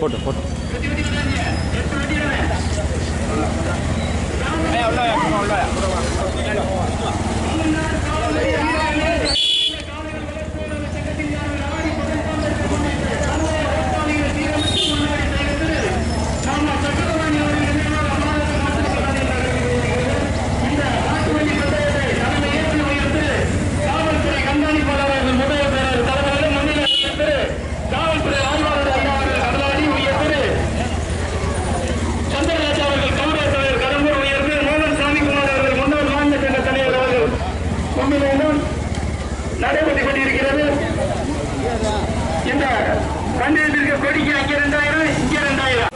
போட்டு போட்டு நடைபெற்றுக் கொண்டிருக்கிறது. இந்த பந்தயத்திற்கு கொடிக்கு அங்கே 2000 இங்கே 2000.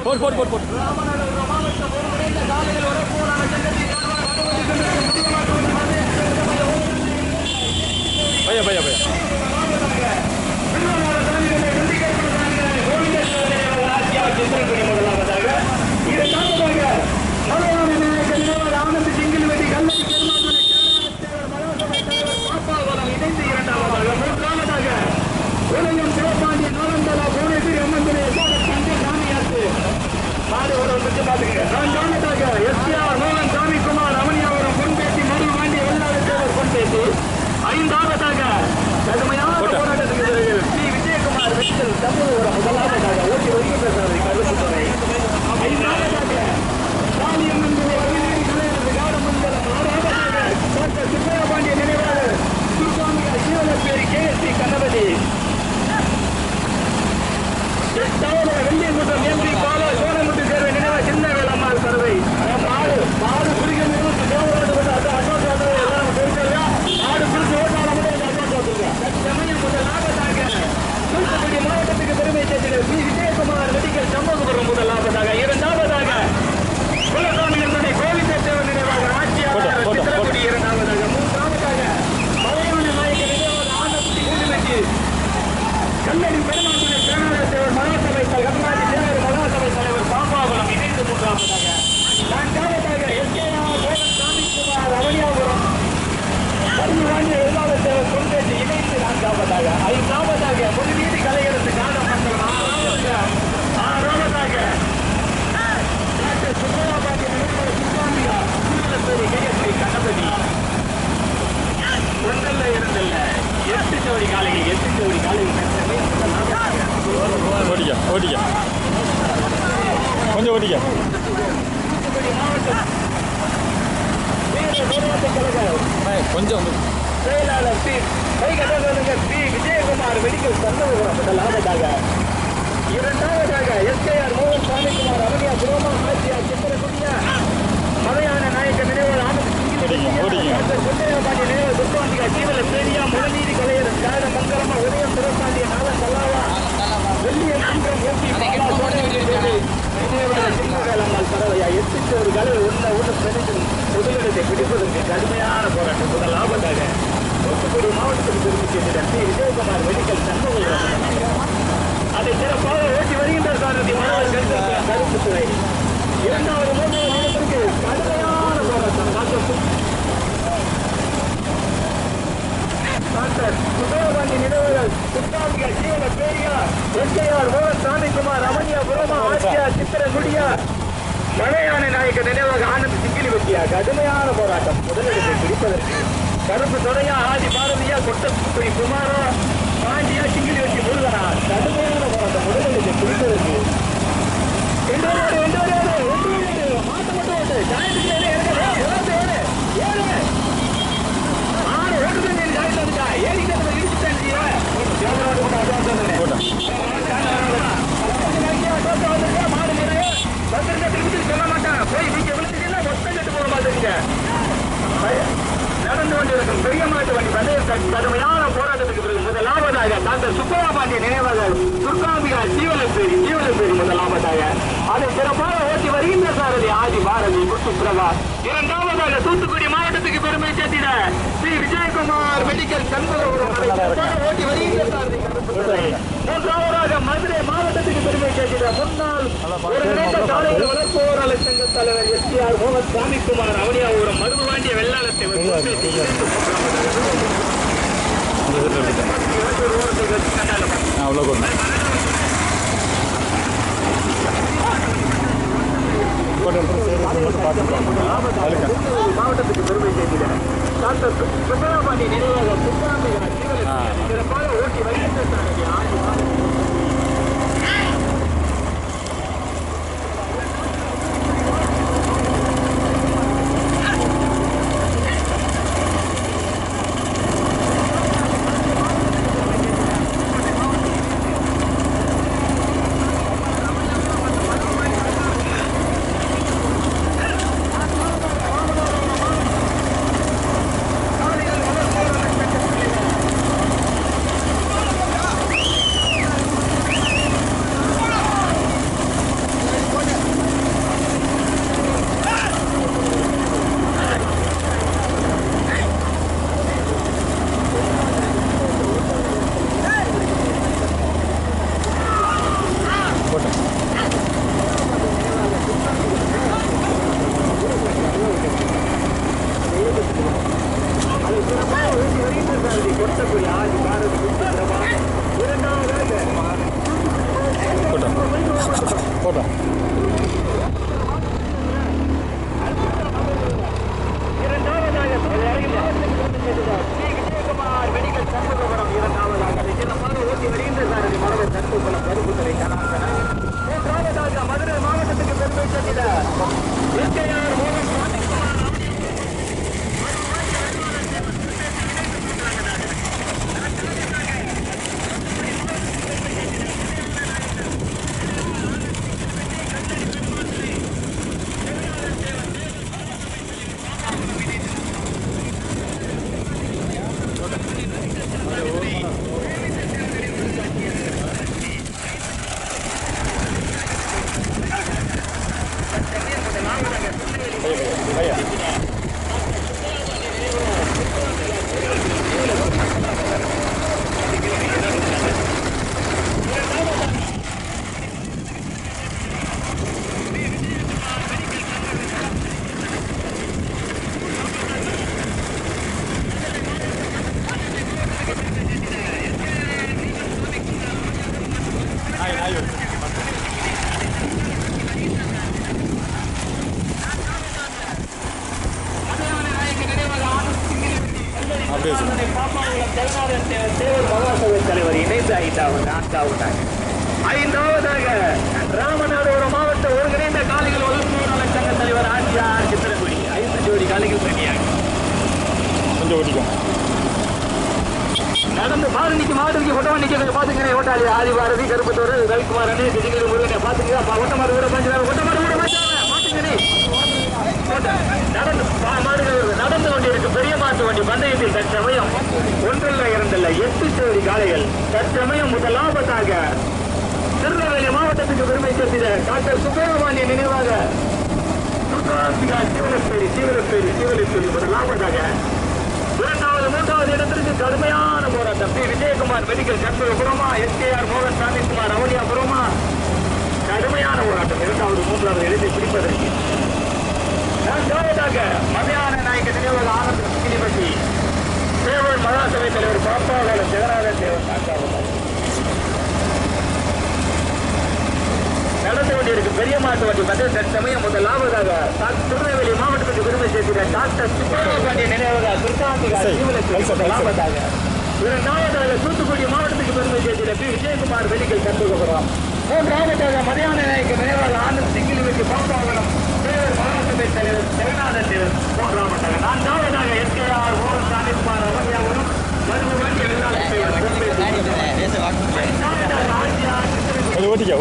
போட்டு போட்டு போட்டு போட்டு பையா பையா பையா ஆனந்த் சிங்கிள் வெட்டி கல்லடி பாப்பாவலம் இணைந்து 2வது. 3வது உலகம் சிவபாண்டி நலந்தலா புவனேஸ்வரி அம்மன் சாமியாச்சு மாடு ஒரு பாத்துக்க. 4வது எஸ்ஆர் மோகன் சாமிக்குமார் அவனியாபுரம் பொன்பேசி மறு வாண்டி வெள்ளாளர் பொன்பேசி. 5வது கடுமையான போராட்டத்துக்கு பிறகு ஸ்ரீ விஜயகுமார் வெற்றில் தமிழகம் முதலாவதாக ஓட்டி வருகின்றது கருத்துத்துறை. 5வது காளியம்மன் காடமண்டலம். 6வது டாக்டர் சுப்பையாபாண்டிய நினைவாளர் சுல்தானியா ஜீவனப்பேரி KSC கணபதி. 8வது வெள்ளியங்குன்றம் MP பாலா சோழமுட்டு சேர்வை நினைவா சின்ன வேலம்மாள் பறவை. மாடு குடிக்க எல்லாம் தெரிஞ்சா மாடு குடிச்சு ஓட்டாளம் சமயம் முதலாவதாக தூத்துக்குடி மாவட்டத்துக்கு பெருமை சேர்த்து ஸ்ரீ விஜயகுமார் மெடிக்கல் சம்பவபுரம் முதலாவதாக. 2வது குலசாமிகள் கோவிந்த தேவன் நினைவாக ஆட்சியாளர் சித்திரக்குடி 2வது. 3வது மலையாள நாயகர் நினைவாக ஆனந்தி கூடுமெட்டி கல்லடி பெருமாள் சேனாளர் தேவர் மகாசபை கருணாதி தேவர் மகாசபை தலைவர் பாம்பாவலம் இணைந்து 3வது. 4வது எஸ்கேஆர் சாமிக்குமார் அவனியாபுரம் கருணாதி வெள்ளாளர் தேவர் பொன்பேசி இணைந்து 4வது. 5வது பொதுநீதி கலையரசு காடமண்டலம். 6வது சுப்பையாபாண்டிய நினைவாளர் சுல்தானியா ஜீவனப்பேரி KSC கணபதி. 1 2 8 ஜோடி காலைகள் 8 ஜோடி காலைகள் ஓடிக்க ஓடிக்க கொஞ்சம் ஓடிக்க. கொஞ்சம் செயலாளர் ஸ்ரீ விஜயகுமார் மெடிக்கல் சந்தோகம் முதலாவதாக. 2வது எஸ்கேஆர் மோகன் சாமிக்குமார் அவனியா புரோமா ஆட்சியா சித்திரக்குடிய மலையான நாயக்கர் நினைவாளர் ஆனந்த் சுப்பையாபாண்டிய நினைவாளர் துர்பாண்டியா ஜீவல பேரியா முடநீதி கலையரசு காட மங்கரமா உதயம் சிவபாண்டிய நாள கல்லாவா வெள்ளிய குன்றம் MP பாலா சோழமுட்டு சின்னவேலம்மாள் பறவையா. 8 ஜோடி காலை ஒன்று பிணைந்து முதலிடத்தை பிடிப்பதற்கு கடுமையான போராட்டம். முதலாவதாக தூத்துக்குடி மாவட்டத்துக்கு பெருமை சேர்ந்த ஸ்ரீ விஜயகுமார் மெடிக்கல் சம்பவம் அதை சிறப்பாக ஓட்டி வருகின்ற சாரதி மாணவர் கருத்துத்துறை. 2வது 3வது இடத்திற்கு கடுமையான போராட்டம். டாக்டர் சுப்பையாபாண்டி நினைவாளர் சுல்தானியா ஜீவன பேரியா எஸ்கேஆர் மோகன் சாமிக்குமார் அவனியா புரோமா ஆட்சியா சித்திரகுடியா மலையான நாயக்கர் நினைவாக ஆனந்த் சிங்கிலி வெட்டியா. கடுமையான போராட்டம். முதலிடத்தை பிடிப்பதற்கு கருப்பு துறையா ஆதி பாரதியா கொட்டக்குடி குமாரா பாண்டியா சிங்கிலி வெட்டி முருகனா. கடுமையான போராட்டம். முதலிடத்தை பிடிப்பதற்கு மாட்ட மட்டும் ஓட்டு சொல்ல மாட்டாங்க. போய் நீங்க விழுந்தீங்கன்னா மொத்தம் கட்டு போக மாட்டீங்க. நடந்து கொண்டிருக்கும் பெரிய மாட்டு வண்டி கடுமையான போராட்டத்துக்கு பிறகு முதலாவதாக டாக்டர் சுப்பையாபாண்டிய நினைவாக துர்காம்பிகா ஜீவனப்பேரி முதலாவதாக அதை சிறப்பாக ஓட்டி வருகின்ற சாரதி ஆதி பாரதி முத்துப்பிரபா. 2வதாக தூத்துக்குடி மாவட்டத்துக்கு பெருமை சேர்த்திட ஸ்ரீ விஜயகுமார் மெடிக்கல் சண்முகபுரம் ஓட்டி வருகின்ற சாரதி. 3வதாக மதுரை மாவட்டத்துக்கு பெருமை சேர்த்திட முன்னாள் சாலைகள் வளர்ப்போராளர் சங்க தலைவர் எஸ்ஆர் மோகன் சாமிக்குமார் அவனியாபுரம் மருதுவாண்டிய வெள்ளாளத்தை அவ்வளோ கொண்டு மாவட்டத்துக்கு பெருமை சேர்க்கிறார் டாக்டர் சுப்பராமணி நினைவாக சிறப்பாக ஓட்டி வருகின்ற மதுரை மாவட்டத்துக்கு பெருமை சேர்க்கிறார் தலைவர் இணைந்து ஐந்தாவதாக ராமநாதபுரம் மாவட்ட ஒருங்கிணைந்த காலைகள் வளர்ப்பு நல சங்க தலைவர் ஆட்சியார் சித்திரகுடி 5 ஜோடி காலைகள் ரெடியாக கொஞ்சம் ஓட்டிக்கும் நடந்து பாரதிக்கு மாவட்டத்துக்கு ஒட்டமா நிக்கிறது பாத்துக்கிறேன் ஓட்டாளி ஆதி பாரதி கருப்பத்தோடு ரவிக்குமார் அண்ணே திடீர் முருகனை பாத்துக்கிறா ஒட்டமாடு கூட பஞ்சாங்க ஒட்டமாடு கூட பஞ்சாங்க பாத்துக்கிறேன் நடந்து கொண்டிருக்கு பெரிய மாட்டு வண்டி பந்தயத்தில் தற்சமயம் 1 2 8 ஜோடி காளைகள் தற்சமயம் முதலாவதாக திருநெல்வேலி மாவட்டத்துக்கு பெருமை சேர்த்திட டாக்டர் சுப்பிரமணிய நினைவாக சிவலப்பேரி முதலாவதாக 2வது 3வது இடத்திற்கு கடுமையான போராட்டம் பி விஜயகுமார் மெடிக்கல் கற்பகபுரமா எஸ்கேஆர் மோகன் சாமிக்குமார் அவனியாபுரமா கடுமையான போராட்டம் 2வது 3வது இடத்தை பிடிப்பதற்கு நான்காவதாக மதியான நாயக்க நினைவாக ஆனந்த் கிளிபட்டி சேவல் மகாசபை தலைவர் பாப்பாவள ஜெகநாதன் தேவன் நான்காவதாக நடந்து கொண்டிருக்கு பெரிய மாட்டு வண்டி பந்தய சமயம் முதலாவதாக திருநெல்வேலி மாவட்டத்துக்கு பெருமை சேர்க்கிற டாக்டர் சுப்பிரமணிய நினைவாக முதலாவதாக 2வது தூத்துக்குடி மாவட்டத்துக்கு பெருமை சேர்க்கிற பி விஜயகுமார் மெடிக்கல் கற்பகபுரம் 3வது மதியான நாயக்க நினைவாக ஆனந்த் சிங்கிலிவெட்டி பாப்பாவளம் சேவல் மகாசபை தலைவர் ஜெகநாதன் தேவன் 3வது 4வது எஸ்கேஆர் மோகன் சாமிக்குமார் அவனியாபுரம் ஓட்டிக்க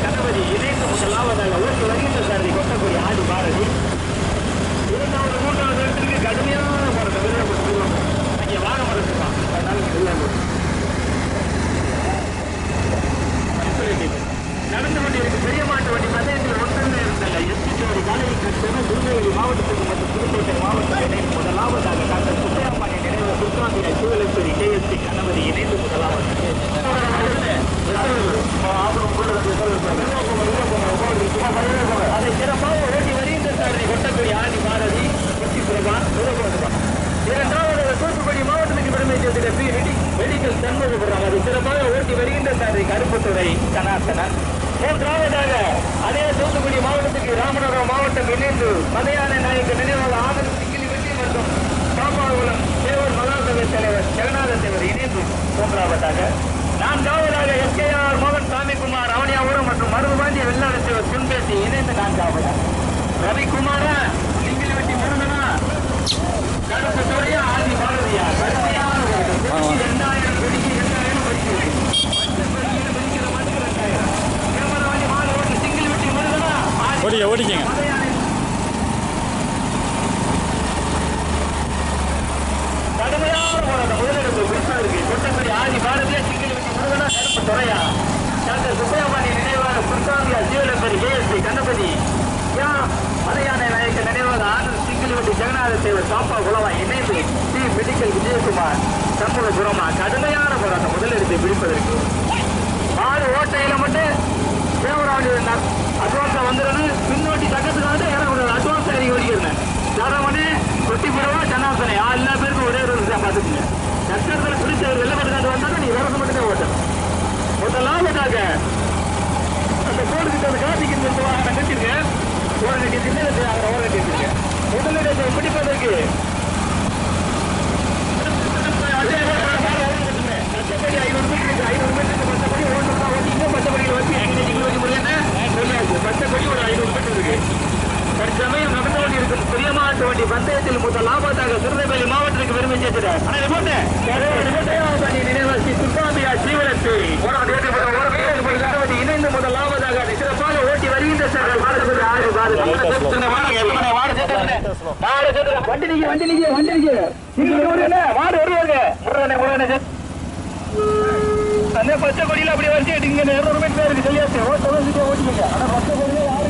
கணபதி இணைந்து முதலாவதாக ஓட்டு வருகின்ற சாரதி கொட்டக்குடி ஆடி பாரதி 2வது 3வது இடத்திற்கு கடுமையான போராட்டம் அங்கே வாரம் வரலாம் நடந்து கொண்டிருக்கு பெரிய மாட்டு வண்டி பந்தயத்தில் 1 2 8 ஜோடி காலையில் திருநெல்வேலி மாவட்டத்துக்கு மற்றும் புதுக்கோட்டை மாவட்டத்தை முதலாவதாக டாக்டர் கருப்புத்துறை கணாசனன். மூன்றாவதாக அதே தூத்துக்குடி மாவட்டத்துக்கு ராமநாதபுரம் மாவட்டம் இணைந்து மதையான நாயக்க நினைவாக ஆனந்த் சிங்கிலி வெற்றி மற்றும் பாப்பாகுளம் தேவர் மகாசபை தலைவர் ஜெகநாத தேவர் இணைந்து மூன்றாவதாக. நான்காவதாக எஸ்கேஆர் மோகன் சாமிக்குமார் அவனியாபுரம் மற்றும் மருதுபாண்டி வெள்ளாடு தேவர் சிம்பேசி இணைந்து நான்காவதாக. ரவிக்குமாரா சிங்கிலி வெட்டி முருகனா கருப்புத்துறையா ஆதி பாரதியா கடுமையான 2000 கொடிக்கு 2000 படிக்கிறது. ஓடிக்கங்க. கடுமையான போராட்டம் முதலிடத்தில் பிடிப்பதற்கு கொட்டக்குடி ஆதி பாரதியா சிங்கிள் வெட்டி முருகனா கருப்பு துறையா டாக்டர் சுப்பையமானி நினைவாக குர்காந்தியா ஜீவலம்பரி கேஎஸ்பி கணபதி மலையானை நாயக்க நினைவாக ஆனந்த் சிங்கிள் வெட்டி ஜெகநாத தேவர் சாப்பா குலவா இணைந்து டி மெடிக்கல் விஜயகுமார் சண்முகபுரமா கடுமையான போராட்டம் முதலிடத்தை பிடிப்பதற்கு. ஆறு ஓட்டையில மட்டும் தேவராஜ் அட்வான்ஸா வந்துடணும். பின்னோட்டி தக்கத்துக்காக இறங்கக்கூடாது. அட்வான்ஸ் அறிக்கை வடிக்கிறேன் தரவனே கொட்டி பிறவா ஜனாசனை எல்லா பேருக்கும் ஒரே ஒரு தான் பார்த்துக்குங்க. சக்கரத்தில் பிடிச்ச ஒரு வெள்ளப்பட்டு வந்தாலும் நீ விரச மட்டும்தான் ஓட்டம். முதலாவதாக அந்த கோடுகிட்ட அந்த காட்டிக்கு வாகனம் கட்டிருக்கேன். ஓரங்க கட்டிட்டு ஓரங்க கட்டிருக்கேன். முதலிடத்தை பிடிப்பதற்கு மற்றபடி 500 மீட்டருக்கு 500 மீட்டருக்கு மற்றபடி ஓட்டிங்க. மற்றபடியில் வந்து மற்றபடி ஒரு 500 மீட்டர் இருக்கு. தற்சமயம் நடந்து கொண்டிருக்கும் பிரியமாட்டு வண்டி பந்தயத்தில் முதலாவதாக திருநெல்வேலி மாவட்டத்திற்கு பெருமை சேர்க்கிறார். நினைவாசி சுல்தானியா ஜீவனத்தை இணைந்து முதலாவதாக சிறப்பாக ஓட்டி வருகின்ற அந்த பச்சை கொடியில் அப்படி வரிசை இங்க 200 மீட்டர் இருக்கு சொல்லியாச்சு. ஓட்டிங்க. ஆனா பச்சை கொடியில் யாரு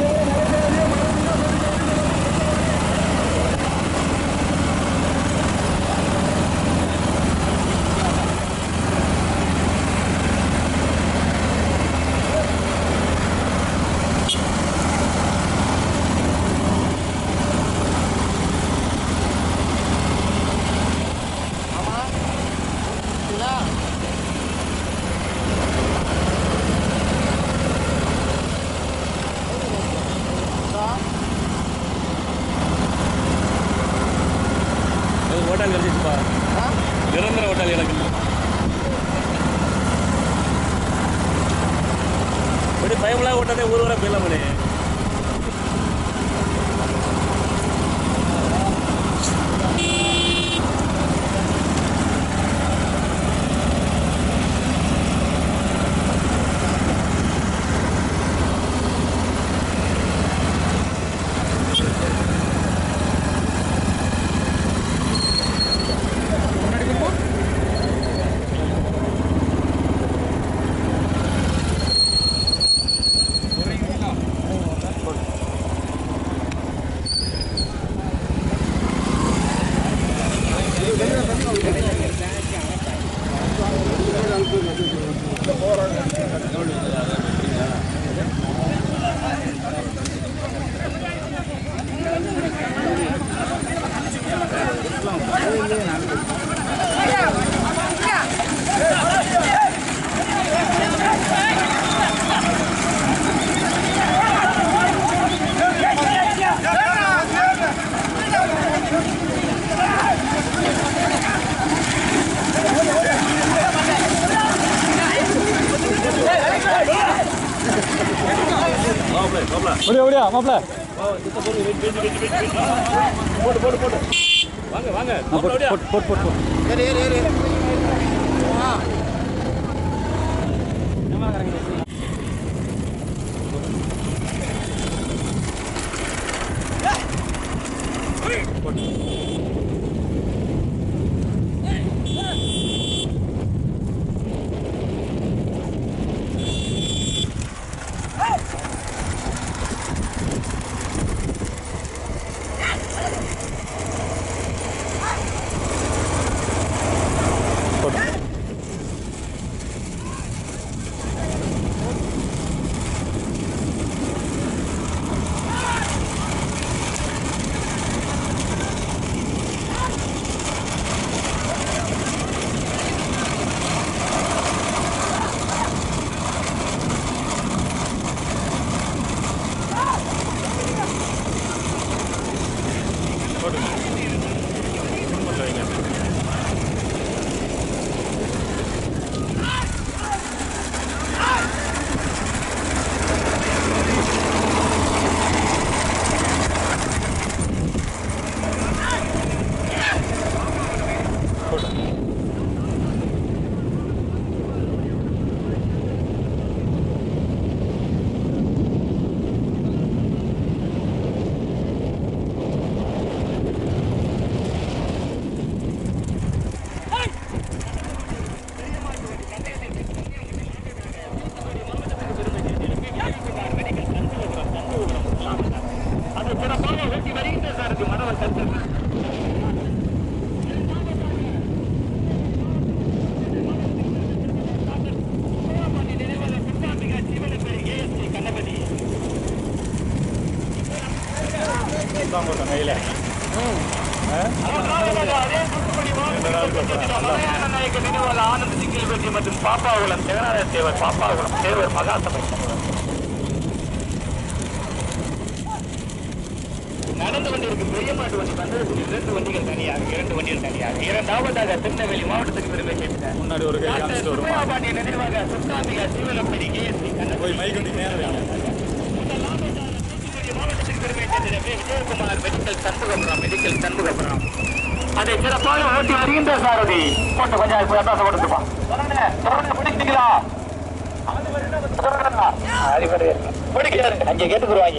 ஓட்டாளி கிடைச்சிச்சுப்பா. நிரந்தர ஓட்டாளி எனக்கு இப்படி பயமில்லாத ஓட்டாதே ஊர் வர போயிடலாம் மணி. ஓடியா மாப்பிள்ள போட்டு வாங்க வாங்க போட்டு ஏறு ஏறு ஏறு தான் போட்டோம் கையில். ஆனந்த் சிங்கிள் வெற்றி மற்றும் பாப்பாகுளம் ஜெகநாத தேவர் பாப்பாகுளம் தேவர் மகாசபை நடந்து கொண்டிருக்கும் பெரிய மாட்டு வண்டி பந்தயத்தில் 2 வண்டிகள் தனியாக இரண்டாவதாக திருநெல்வேலி மாவட்டத்துக்கு பெருமை சேர்த்தார். முன்னாடி ஒரு பாண்டிய நினைவாக சுத்தாம்பிகா சிவலப்படி கேஎஸ்பி போய் மைக் கட்டி நேரம் மாவட்டத்துக்கு பெருமை சேர்ந்த விஜயகுமார் மெடிக்கல் சண்முகபுரம் அதை சிறப்பாக ஓட்டி வருகின்ற சாரதி போட்டு கொஞ்சம் பேச கொடுத்துப்பா பிடிக்கிறீங்களா அங்கே கேட்டுக்குருவாங்க.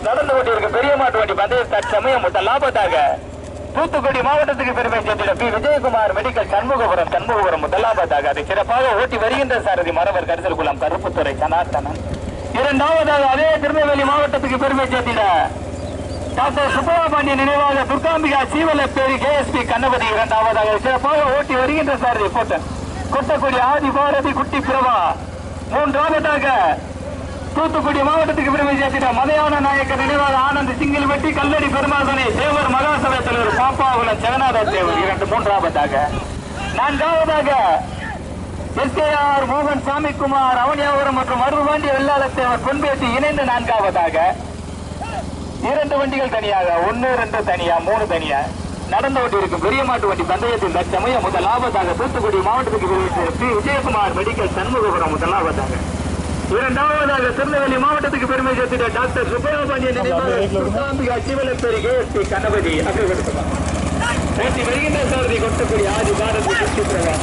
நடந்து கொண்டிருக்க பெரிய மாட்டு வண்டி பந்தயம் தற்சமயம் முதலாவதாக தூத்துக்குடி மாவட்டத்துக்கு பெருமை சேர்ந்த பி விஜயகுமார் மெடிக்கல் சண்முகபுரம் முதலாவதாக அதை சிறப்பாக ஓட்டி வருகின்ற சாரதி மரவர் கரிசல்குளம் கருப்புத்துறை சனாதனன். இரண்டாவதாக அதே திருநெல்வேலி மாவட்டத்துக்கு பெருமை சேர்ந்த டாக்டர் சுப்பராபாண்டிய நினைவாக துர்காம்பிகா சீவலப்பேரி கேஎஸ்பி கண்ணபதி இரண்டாவதாக சிறப்பாக ஓட்டி வருகின்ற சாரதி போட்டன் கொட்டக்குடி ஆதி பாரதி குட்டி பிரபா. மூன்றாவதாக தூத்துக்குடி மாவட்டத்துக்கு பெருமை சேர்த்திட மலையான நாயக்க நினைவாக ஆனந்த் சிங்கிள் வெட்டி கல்லடி பெருமாசனை தேவர் மகாசபை தலைவர் பாப்பாகுளம் ஜெகநாத தேவர் மூன்றாவதாக. நான்காவதாக எஸ்கேஆர் மோகன் சாமிக்குமார் அவனியாபுரம் மற்றும் அருள்பாண்டிய வெள்ளாள தேவர் பொன்பேட்டி இணைந்து நான்காவதாக. 2 வண்டிகள் தனியாக 1, 2 தனியா 3 தனியா நடந்து கொண்டிருக்கும் பெரிய மாட்டு வண்டி பந்தயத்தில் தற்சமயம் முதலாவதாக தூத்துக்குடி மாவட்டத்துக்கு பெருமை பி விஜயகுமார் மெடிக்கல் சண்முகபுரம் முதலாவதாக. இரண்டாவதாக திருநெல்வேலி மாவட்டத்துக்கு பெருமை சேர்த்திட டாக்டர் சுப்பராபாண்டிய நினைவாக துர்காம்பிகா சிவலப்பேரி கேஎஸ்பி கண்ணபதி ஓட்டி வருகின்ற சாரதி கொட்டக்குடி ஆதி பாரதி குட்டி பிரபா.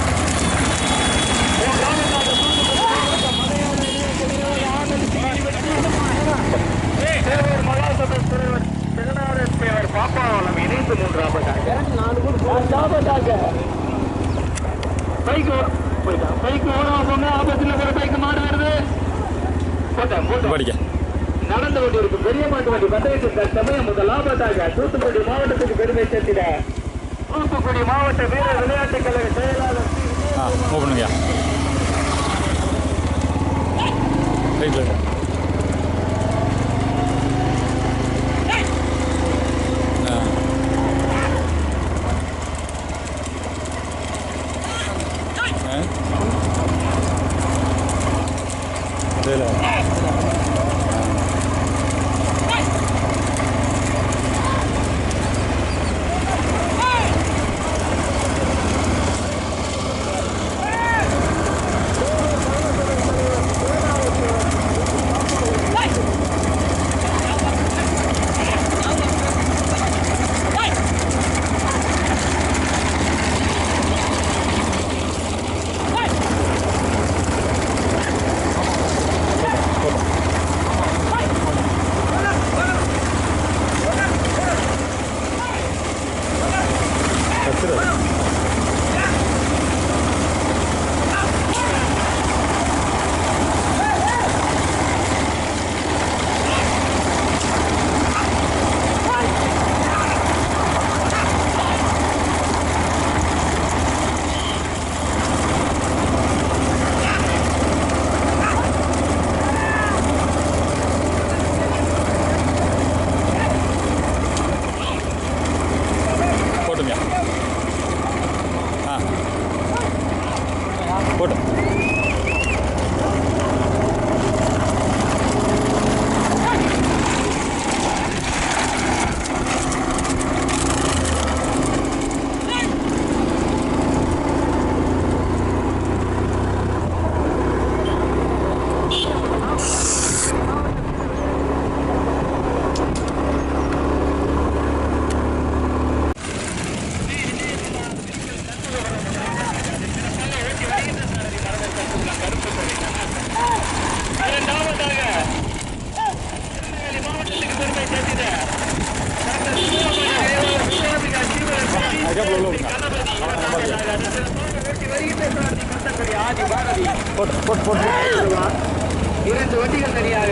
தேவர் மகாசபை தலைவர் ஜெகநாத தேவர் பாப்பாவளம் இணைந்து மூன்றாவதாக. பைக்கு ஓடாம போங்க, ஆபத்துல ஒரு பைக்கு மாடு வருது. நடந்து கொண்டிருக்கும் பெரிய மாட்டு வண்டி பந்தயத்தில் சமயம் முதலாவதாக தூத்துக்குடி மாவட்டத்துக்கு பெருமை சேர்த்திட தூத்துக்குடி மாவட்ட வீரர் விளையாட்டுக் கழக செயலாளர்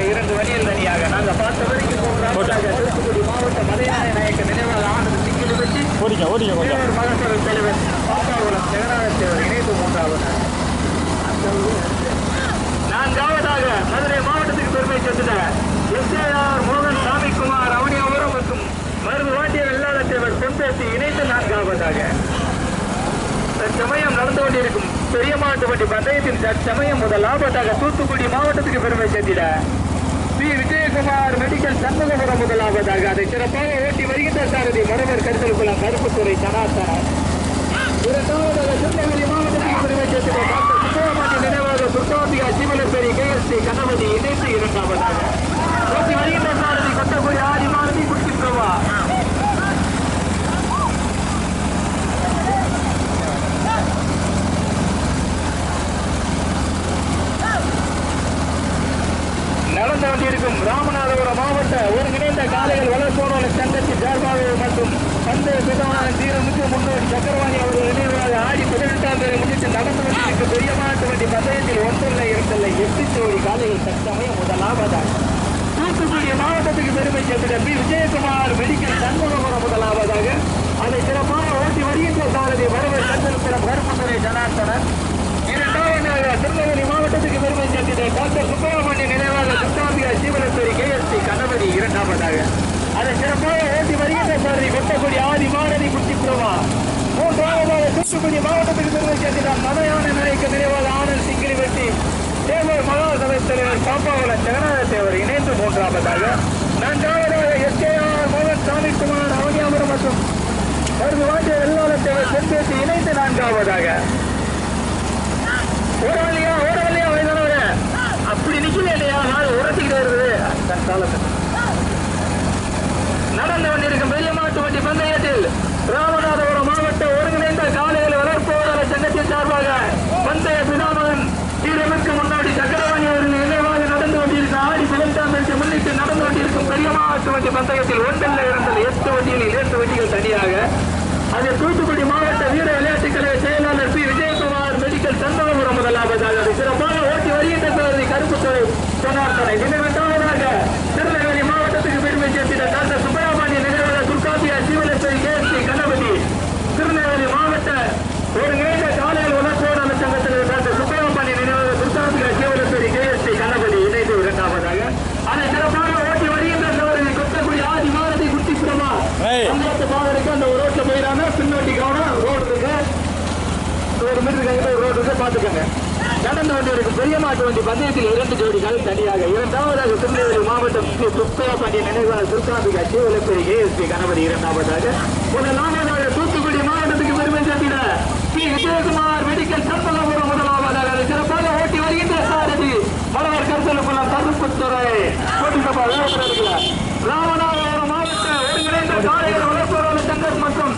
இரண்டு வண்டிகள் தனியாக நாங்கள் பார்த்த வரைக்கும் தூத்துக்குடி மாவட்ட மலையாள நாயக்க நினைவாக ஆனந்த் சிங்கிள் வெற்றி மகாசபை தலைவர் பாப்பாகுளம் ஜெகநாத தேவர் இணைப்பு மூன்றாவது. நான்காவதாக மதுரை மாவட்டத்துக்கு பெருமை சேர்த்துள்ள தற்சமயம் நடந்து கொண்டிருக்கும் பெரிய மாட்டு வண்டி பந்தயத்தின் தற்சமயம் முதலாவதாக தூத்துக்குடி மாவட்டத்துக்கு பெருமை சேர்த்திட பி விஜயகுமார் மெடிக்கல் சண்முகபுரம் முதலாவதாக அதை சிறப்பாக ஓட்டி வருகின்ற சாரதி மரவர் கருத்தலுக்குளம் கருப்புத்துறை சனாத்தனர். இரண்டாவதாக திருநெல்வேலி மாவட்டத்துக்கு பெருமை சேர்த்திட டாக்டர் சுப்பிரமணிய நினைவாக துர்காம்பிகா சிவலப்பேரி KSC கணபதி இணைத்து இரண்டாவதாக ஓட்டி வருகின்ற சாரதி கொட்டக்குடி ஆதி மாருதி குட்டி பிரபா. நடந்து கொண்டிருக்கும் ராமநாதபுரம் மாவட்ட ஒருங்கிணைந்த காளைகள் வளர்ப்போராளர் சங்கத்தின் சார்பாக மற்றும் பந்தய பிதான தீரமுக்கு முன்னோடி சக்கரவாணி அவர்கள் நினைவாக ஆடி 18ஆம் தேதி முன்னிட்டு நடந்து கொண்டிருக்கும் பெரிய மாட்டு வண்டி பந்தயத்தில் 1 2 8 ஜோடி காளைகள் தற்சமயம் முதலாவதாக தூத்துக்குடி மாவட்டத்துக்கு பெருமை சேர்ந்த பி விஜயகுமார் மெடிக்கல் சண்முகபுரம் முதலாவதாக அதை சிறப்பாக ஓட்டி வருகின்ற சாரதி வரவர் கருத்தலுக்குளம் கருப்புத்துறை ஜனார்த்தனர். இரண்டாவதாக திருநெல்வேலி மாவட்டத்துக்கு பெருமை சேர்த்திட டாக்டர் சுப்பிரமணிய நினைவாக துர்காம்பிகா சிவலப்பேரி KSC கணபதி இரண்டாவதாக அதை சிறப்பாக ஓட்டி வருகின்ற சாரதி கொட்டக்குடி ஆதி மாரதி குட்டி பிரபா. மூன்றாவதாக தூத்துக்குடி மாவட்டத்துக்கு பெருமை சேர்த்திட மதையான நாயக்க நினைவாக ஆனந்த் சிங்கிலி வெட்டி தேவர் மகாசபை தலைவர் பாப்பாவளம் ஜெகநாத தேவர் இணைந்து மூன்றாவதாக. நான்காவதாக SKR மோகன் சாமிக்குமார் அவனியாபுரம் மற்றும் வாண்டிய வெள்ளாள தேவர் சென்பேசி இணைந்து நான்காவதாக. ஓடவல்லையா வயதானவர அப்படி நிக்கல இல்லையா நாள் உரத்திக்கிட்டு வருது. நடந்து கொண்டிருக்கும் பெரிய மாட்டு வண்டி பந்தயத்தில் ராமநாதபுரம் மாவட்ட ஒருங்கிணைந்த காளைகள் வளர்ப்போராளர் சங்கத்தின் சார்பாக பந்தய பிதாமகன் தீரமுக்கு முன்னாடி சக்கரவாணி அவர்கள் நினைவாக நடந்து கொண்டிருக்கும் ஆடி 18ஆம் தேதி முன்னிட்டு நடந்து கொண்டிருக்கும் பெரிய மாட்டு வண்டி பந்தயத்தில் 1 2 8 வண்டிகளில் 2 வண்டிகள் தனியாக அது தூத்துக்குடி மாவட்ட வீர விளையாட்டுக் கழக செயலாளர் பி விஜயகுமார் மெடிக்கல் சண்முகபுரம் முதலாவதாக சிறப்பாக ஓட்டி வருகின்ற சாரதி கருப்புத்துறை ஜனார்த்தனை. இரண்டாவதாக திருநெல்வேலி மாவட்டத்துக்கு பெருமை சேர்த்திட டாக்டர் சுப்பிரமணிய நினைவாக துர்காம்பிகா சிவலப்பேரி KSC கணபதி. திருநெல்வேலி மாவட்ட ஒருங்கிணைந்த காளைகள் வளர்ப்போராளர் சங்கத்தில் டாக்டர் சுப்பிரமணிய நினைவாக துர்காம்பிகா சிவலப்பேரி KSC கணபதி இணைந்து இரண்டாவதாக அதை சிறப்பாக ஓட்டி வருகின்ற சாரதி கொட்டக்குடி ஆதி மாரதி குட்டி பிரபா. பாவனைக்கு அந்த ரோட்ல போயிடாம பின்னோட்டி கவனம் ரோடு இருக்கு 1 மீட்டர் ரோடு இருக்கு பாத்துக்கோங்க. நடந்து கொண்டிருக்கும் பெரிய மாட்டு வண்டி பந்தயத்தில் 2 ஜோடிகள் தனியாக. இரண்டாவதாக திருநெல்வேலி மாவட்டம் சுப்பையாபாண்டிய நினைவாக துர்காம்பிகா சிவலப்பேரி KSC கணபதி இரண்டாவதாக. முதலாவதாக தூத்துக்குடி மாவட்டத்துக்கு பெருமை சேர்த்திட பி விஜயகுமார் மெடிக்கல் சண்முகபுரம் முதலாவதாக அதை சிறப்பாக ஓட்டி வருகின்ற சாரதி மலவர் கருத்தலுக்குளம் கருப்புத்துறை இருக்குல்ல ராமநாதபுரம் மாவட்ட ஒருங்கிணைந்த காளைகள் வளர்ப்போராளர் சங்கம் மற்றும்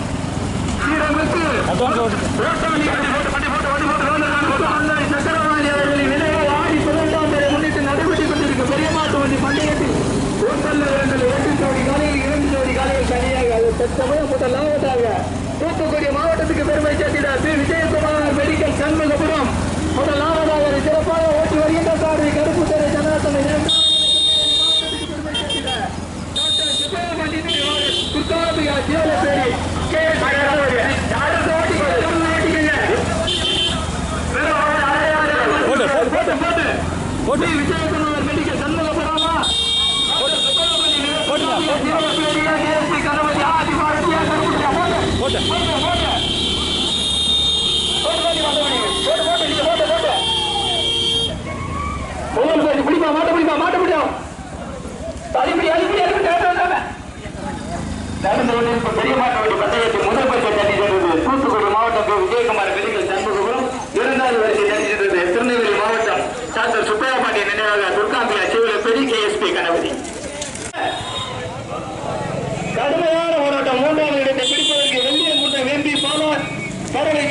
சக்கரவாணி அவர்களின் நினைவாக ஆடி 18ஆம் தேதி முன்னிட்டு நடைபெற்றுக் கொண்டிருக்கும் பெரிய மாட்டு வண்டி பந்தயத்தில் 1 2 8 ஜோடி காளைகள் 2 ஜோடி காளைகள் தனியாக அது தற்சமயம் முதலாவதாக தூத்துக்குடி மாவட்டத்துக்கு பெருமை சேர்த்திட பி விஜயகுமார் மெடிக்கல் சண்முகபுரம் முதலாவதாக சிறப்பாக ஓட்டி வருகின்ற சாரதி கருப்புத்துறை ஜனார்த்தனை. துர்காம்பிகா சிவலப்பேரி விஜயகுமார் மெடிக்கல் சண்முகபுரமா கணபதி ஆதி பாரதியா மாட்ட முடியும் நடந்து கொண்டிருக்கும் பெரிய மாட்டு வண்டி பந்தயத்தில் முதல் பரிசை தட்டி சென்றது தூத்துக்குடி மாவட்டம் விஜயகுமார் மெடிக்கல் சண்முகபுரம். 2வது வரிசை தட்டி சென்றது திருநெல்வேலி மாவட்டம் டாக்டர் சுப்பையாபாண்டிய நினைவாக துர்காம்பிகா சிவலப்பேரி KSP கணபதி. கடுமையான போராட்டம் 3வது இடத்தை பிடிப்பதற்கு வெள்ளியங்குன்றம் MP பாலா கடலை